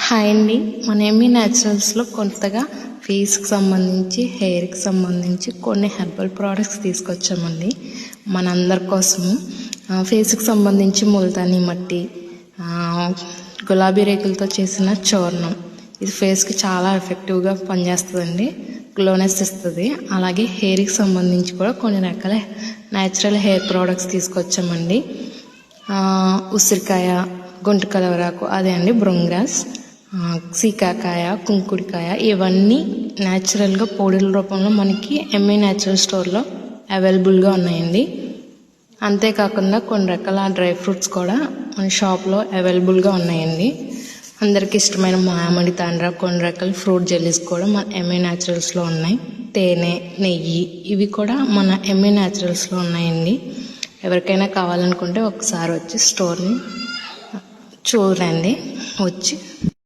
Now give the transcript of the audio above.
Hi అండి. మన Emmy న్యాచురల్స్లో కొత్తగా ఫేస్కి సంబంధించి హెయిర్కి సంబంధించి కొన్ని హెర్బల్ ప్రోడక్ట్స్ తీసుకొచ్చామండి మనందరి కోసము. ఫేస్కి సంబంధించి ముల్తానీ మట్టి, గులాబీ రేకులతో చేసిన చూర్ణం. ఇది ఫేస్కి చాలా ఎఫెక్టివ్గా పనిచేస్తుందండి, గ్లోనెస్ ఇస్తుంది. అలాగే హెయిర్కి సంబంధించి కూడా కొన్ని రకాల న్యాచురల్ హెయిర్ ప్రోడక్ట్స్ తీసుకొచ్చామండి. ఉసిరికాయ, గుంటు కలవరాకు, అదే అండి బ్రొంగ్రాస్, సీకాకాయ, కుంకుడికాయ, ఇవన్నీ న్యాచురల్గా పొడిల రూపంలో మనకి ఎమ్మీ న్యాచురల్ స్టోర్లో అవైలబుల్గా ఉన్నాయండి. అంతేకాకుండా కొన్ని రకాల డ్రై ఫ్రూట్స్ కూడా మన షాప్లో అవైలబుల్గా ఉన్నాయండి. అందరికీ ఇష్టమైన మామిడి తాండ్ర, కొన్ని రకాల ఫ్రూట్ జెల్లీస్ కూడా మన ఎమ్మీ న్యాచురల్స్లో ఉన్నాయి. తేనె, నెయ్యి, ఇవి కూడా మన ఎమ్మీ న్యాచురల్స్లో ఉన్నాయండి. ఎవరికైనా కావాలనుకుంటే ఒకసారి వచ్చి స్టోర్ని చూడండి. వచ్చి